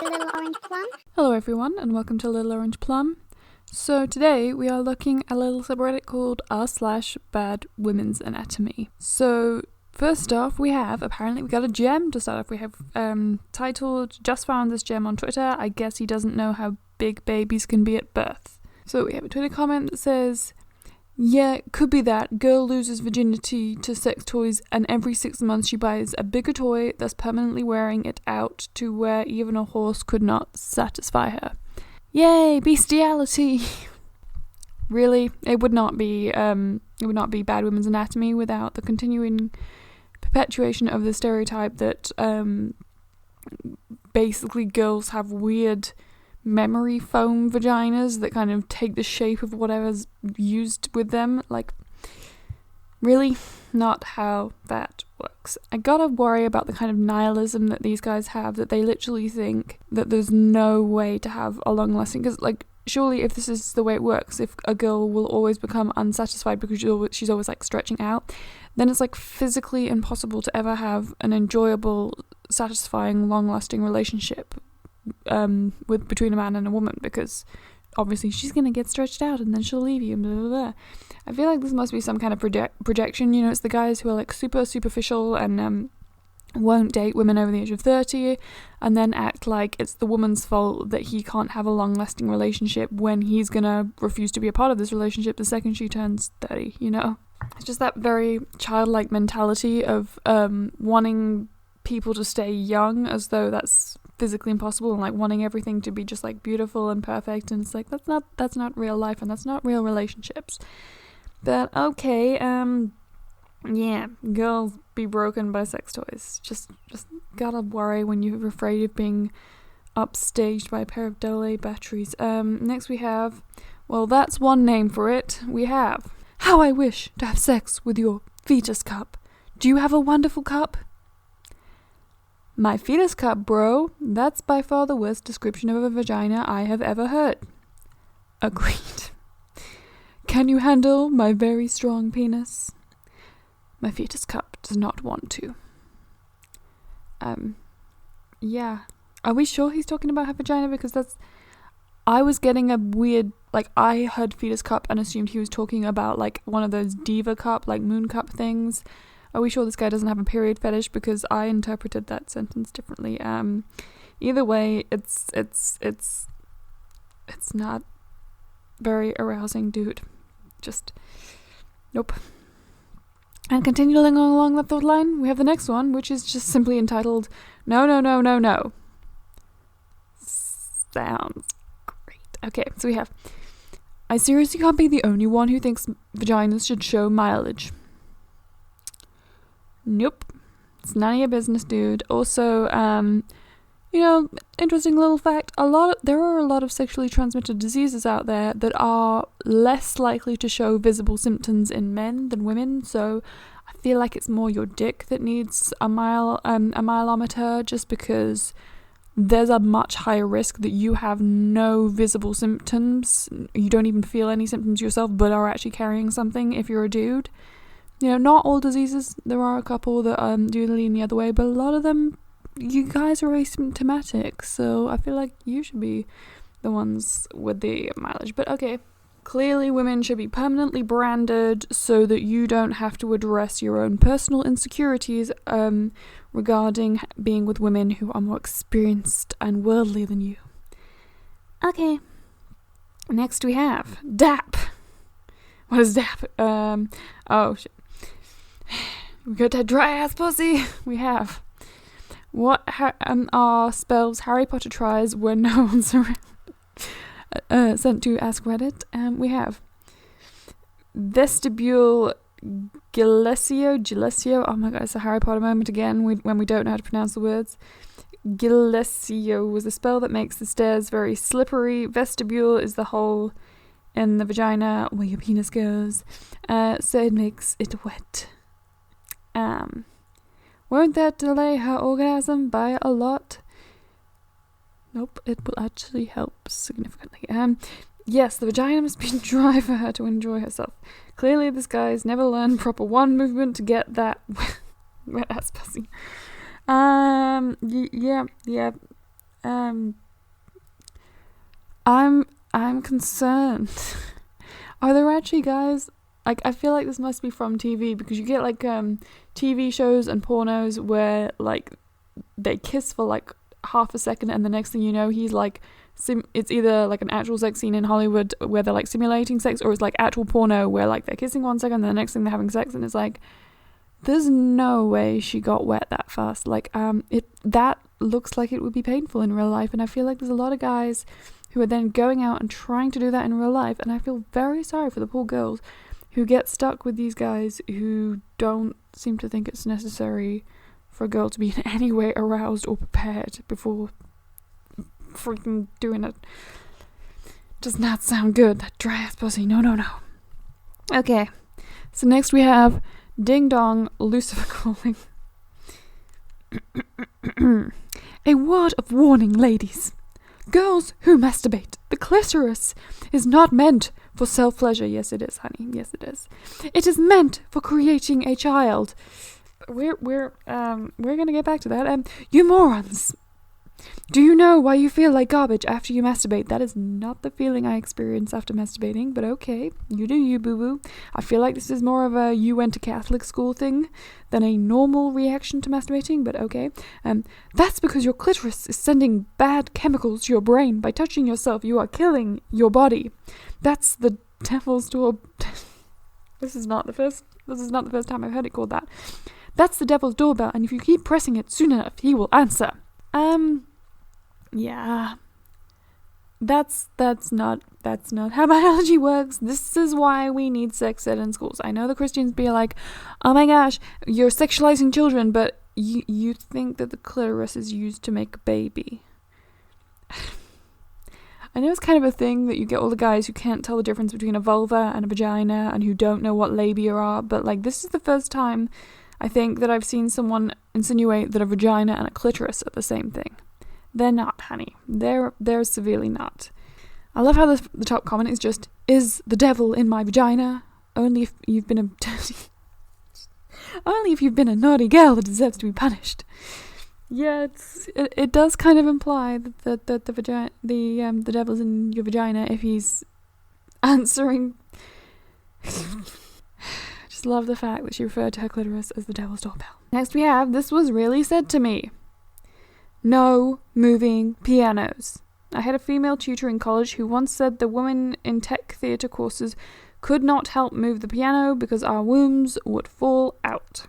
Little Orange Plum. Hello everyone and welcome to Little Orange Plum. So today we are looking at a little subreddit called r/bad women's anatomy. So first off we got a gem to start off. We have titled "Just found this gem on Twitter. I guess he doesn't know how big babies can be at birth." So we have a Twitter comment that says, "Yeah, could be that. Girl loses virginity to sex toys and every 6 months she buys a bigger toy, thus permanently wearing it out to where even a horse could not satisfy her. Yay, bestiality!" Really, it would not be bad women's anatomy without the continuing perpetuation of the stereotype that basically girls have weird memory foam vaginas that kind of take the shape of whatever's used with them. Like, really not how that works. I gotta worry about the kind of nihilism that these guys have, that they literally think that there's no way to have a long lasting, because like surely if this is the way it works, if a girl will always become unsatisfied because she's always like stretching out, then it's like physically impossible to ever have an enjoyable, satisfying, long lasting relationship between a man and a woman, because obviously she's gonna get stretched out and then she'll leave you and blah blah blah. I feel like this must be some kind of projection, you know. It's the guys who are like super superficial and won't date women over the age of 30 and then act like it's the woman's fault that he can't have a long lasting relationship when he's gonna refuse to be a part of this relationship the second she turns 30, you know. It's just that very childlike mentality of wanting people to stay young as though that's physically impossible, and like wanting everything to be just like beautiful and perfect, and it's like that's not real life and that's not real relationships. But okay, yeah, girls be broken by sex toys. Just gotta worry when you're afraid of being upstaged by a pair of AA batteries. Next we have, well, that's one name for it. We have, "How I wish to have sex with your fetus cup. Do you have a wonderful cup?" "My fetus cup, bro. That's by far the worst description of a vagina I have ever heard." Agreed. "Can you handle my very strong penis?" "My fetus cup does not want to." Yeah. Are we sure he's talking about her vagina? Because I was getting a weird, like, I heard fetus cup and assumed he was talking about like one of those diva cup, like moon cup things. Are we sure this guy doesn't have a period fetish? Because I interpreted that sentence differently. Either way, it's not very arousing, dude. Just nope. And continuing along that thought line, we have the next one, which is just simply entitled "No, no, no, no, no." Sounds great. Okay, so we have, "I seriously can't be the only one who thinks vaginas should show mileage." Nope. It's none of your business, dude. Also, interesting little fact, there are a lot of sexually transmitted diseases out there that are less likely to show visible symptoms in men than women, so I feel like it's more your dick that needs a mileometer, just because there's a much higher risk that you have no visible symptoms, you don't even feel any symptoms yourself, but are actually carrying something if you're a dude. You know, not all diseases, there are a couple that do lean the other way, but a lot of them, you guys are asymptomatic, so I feel like you should be the ones with the mileage. But okay, clearly women should be permanently branded so that you don't have to address your own personal insecurities regarding being with women who are more experienced and worldly than you. Okay, next we have DAP. What is DAP? Oh shit. We got that dry ass pussy. We have, "What are spells Harry Potter tries when no one's around?" Sent to Ask Reddit. We have vestibule Gillesio. Oh my god, it's a Harry Potter moment again when we don't know how to pronounce the words. Gillesio was a spell that makes the stairs very slippery. Vestibule is the hole in the vagina where your penis goes, so it makes it wet. Won't that delay her orgasm by a lot? Nope, it will actually help significantly. Yes, the vagina must be dry for her to enjoy herself. Clearly this guy's never learned proper one movement to get that wet ass pussy. Yeah. I'm concerned. Are there actually guys, like, I feel like this must be from TV, because you get like TV shows and pornos where like they kiss for like half a second, and the next thing you know he's like it's either like an actual sex scene in Hollywood where they're like simulating sex, or it's like actual porno where like they're kissing 1 second and the next thing they're having sex, and it's like, there's no way she got wet that fast. Like that looks like it would be painful in real life, and I feel like there's a lot of guys who are then going out and trying to do that in real life, and I feel very sorry for the poor girls who get stuck with these guys who don't seem to think it's necessary for a girl to be in any way aroused or prepared before freaking doing it. Does not sound good, that dry ass pussy. No. Okay, so next we have Ding Dong Lucifer calling. A word of warning, ladies. Girls who masturbate, the clitoris is not meant for self-pleasure. Yes, it is, honey. Yes, it is. It is meant for creating a child. We're gonna get back to that. You morons. Do you know why you feel like garbage after you masturbate? That is not the feeling I experience after masturbating, but okay, you do you, boo-boo. I feel like this is more of a you went to Catholic school thing than a normal reaction to masturbating, but okay. That's because your clitoris is sending bad chemicals to your brain. By touching yourself, you are killing your body. That's the devil's door. This is not the first time I've heard it called that. That's the devil's doorbell, and if you keep pressing it, soon enough he will answer. Yeah. That's not how biology works. This is why we need sex ed in schools. I know the Christians be like, oh my gosh, you're sexualizing children, but you think that the clitoris is used to make a baby. I know it's kind of a thing that you get all the guys who can't tell the difference between a vulva and a vagina and who don't know what labia are, but like this is the first time I think that I've seen someone insinuate that a vagina and a clitoris are the same thing. They're not, honey. They're severely not. I love how the top comment is just, is the devil in my vagina? Only if you've been a naughty girl that deserves to be punished. Yeah, it does kind of imply that the devil's in your vagina if he's answering. Just love the fact that she referred to her clitoris as the devil's doorbell. Next we have, this was really said to me. No moving pianos. I had a female tutor in college who once said the women in tech theatre courses could not help move the piano because our wombs would fall out.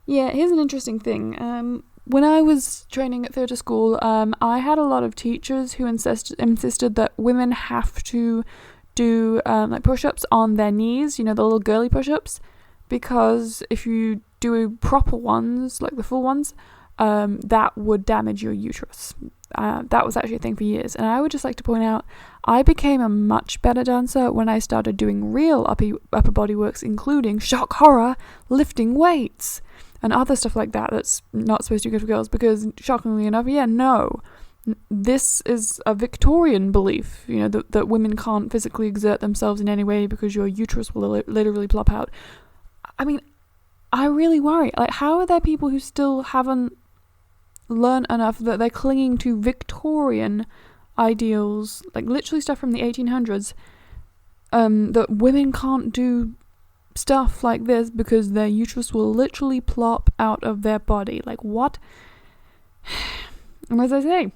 Yeah, here's an interesting thing. When I was training at theatre school, I had a lot of teachers who insisted that women have to do like push-ups on their knees, the little girly push-ups, because if you do proper ones, like the full ones, that would damage your uterus. That was actually a thing for years. And I would just like to point out, I became a much better dancer when I started doing real upper body works, including, shock horror, lifting weights and other stuff like that that's not supposed to be good for girls, because shockingly enough, this is a Victorian belief, that women can't physically exert themselves in any way because your uterus will literally plop out. I mean, I really worry. Like, how are there people who still haven't learned enough that they're clinging to Victorian ideals, like literally stuff from the 1800s, that women can't do stuff like this because their uterus will literally plop out of their body? Like, what? And as I say,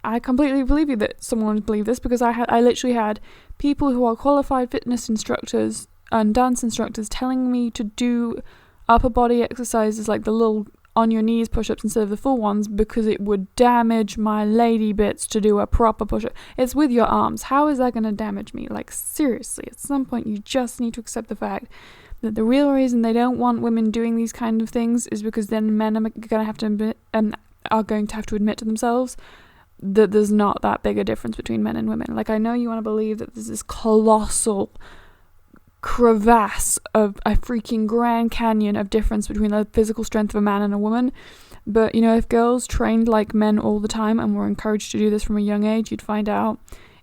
I completely believe you that someone would believe this, because I literally had people who are qualified fitness instructors and dance instructors telling me to do upper body exercises like the little on your knees push-ups instead of the full ones, because it would damage my lady bits to do a proper push-up. It's with your arms. How is that going to damage me? Like, seriously, at some point you just need to accept the fact that the real reason they don't want women doing these kind of things is because then men are going to have to admit to themselves that there's not that big a difference between men and women. Like, I know you want to believe that there's this colossal crevasse of a freaking Grand Canyon of difference between the physical strength of a man and a woman, but if girls trained like men all the time and were encouraged to do this from a young age, you'd find out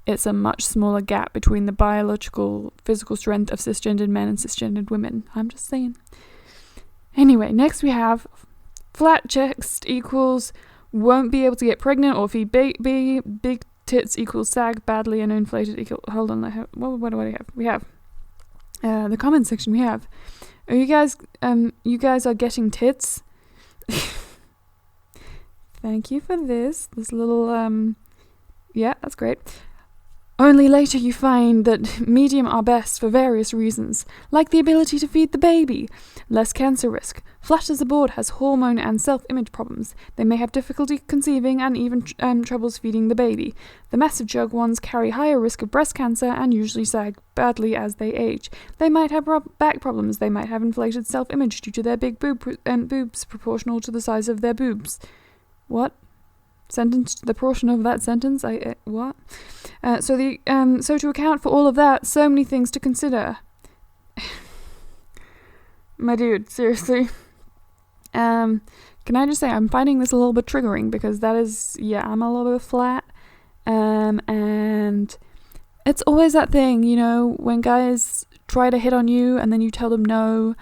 it's a much smaller gap between the biological physical strength of cisgendered men and cisgendered women. I'm just saying. Anyway, next we have flat chest equals won't be able to get pregnant or feed baby. Big tits equals sag badly and inflated equal. Hold on, what do I have? We have the comment section. We have, are you guys are getting tits. Thank you for this little yeah, that's great. Only later you find that medium are best for various reasons, like the ability to feed the baby, less cancer risk. Flat as a board has hormone and self-image problems. They may have difficulty conceiving and even troubles feeding the baby. The massive jug ones carry higher risk of breast cancer and usually sag badly as they age. They might have back problems. They might have inflated self-image due to their big boobs proportional to the size of their boobs. What? Sentence, the portion of that sentence, what? So to account for all of that, so many things to consider. My dude, seriously. Can I just say, I'm finding this a little bit triggering, because that is, yeah, I'm a little bit flat, and it's always that thing, you know, when guys try to hit on you, and then you tell them no,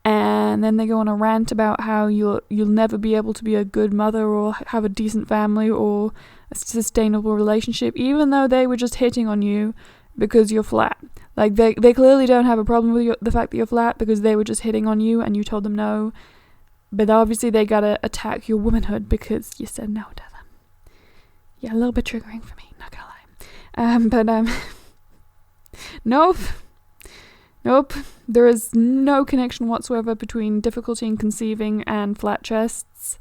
and then they go on a rant about how you'll never be able to be a good mother or have a decent family or a sustainable relationship, even though they were just hitting on you because you're flat. Like, they clearly don't have a problem with the fact that you're flat, because they were just hitting on you and you told them no. But obviously they gotta attack your womanhood because you said no to them. Yeah, a little bit triggering for me, not gonna lie. Nope. There is no connection whatsoever between difficulty in conceiving and flat chests.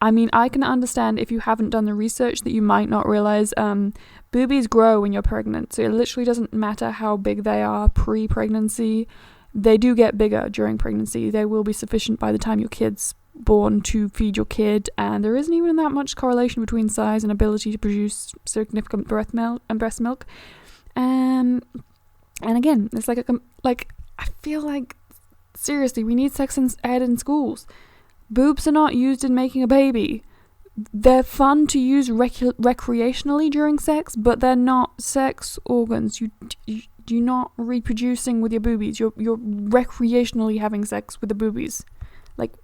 I mean, I can understand if you haven't done the research that you might not realize boobies grow when you're pregnant. So it literally doesn't matter how big they are pre-pregnancy. They do get bigger during pregnancy. They will be sufficient by the time your kid's born to feed your kid. And there isn't even that much correlation between size and ability to produce significant breast milk. And again, it's like I feel like, seriously, we need sex ed in schools. Boobs are not used in making a baby. They're fun to use recreationally during sex, but they're not sex organs. You're not reproducing with your boobies. You're recreationally having sex with the boobies. Like,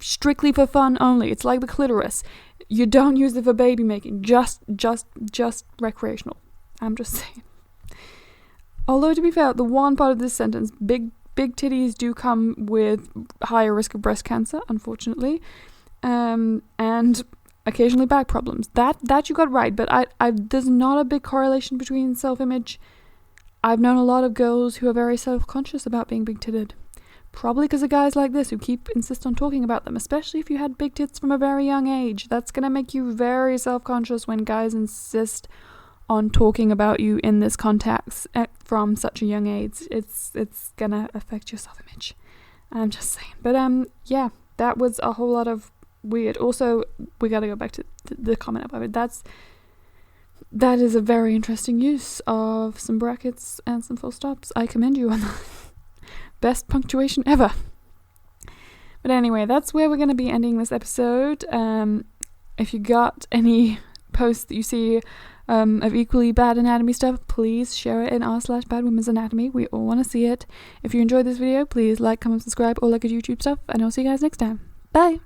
strictly for fun only. It's like the clitoris. You don't use it for baby making. Just recreational. I'm just saying. Although, to be fair, the one part of this sentence, big titties do come with higher risk of breast cancer, unfortunately, and occasionally back problems. That you got right, but there's not a big correlation between self-image. I've known a lot of girls who are very self-conscious about being big-titted, probably because of guys like this who insist on talking about them, especially if you had big tits from a very young age. That's gonna make you very self-conscious when guys insist on talking about you in this context from such a young age. It's gonna affect your self-image. I'm just saying. But yeah, that was a whole lot of weird. Also, we gotta go back to the comment above it. That is a very interesting use of some brackets and some full stops. I commend you on that. Best punctuation ever. But anyway, that's where we're gonna be ending this episode. If you got any posts that you see of equally bad anatomy stuff, please share it in r/badwomen's anatomy. We all want to see it. If you enjoyed this video, please like, comment, subscribe, or like our YouTube stuff, and I'll see you guys next time. Bye!